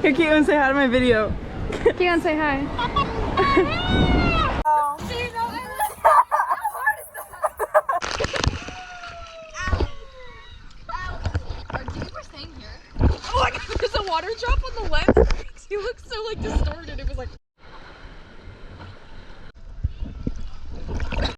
Here, Keaton, say hi to my video. Keaton, say hi. Oh. Oh my god, there's a water drop on the lens. You look so like distorted.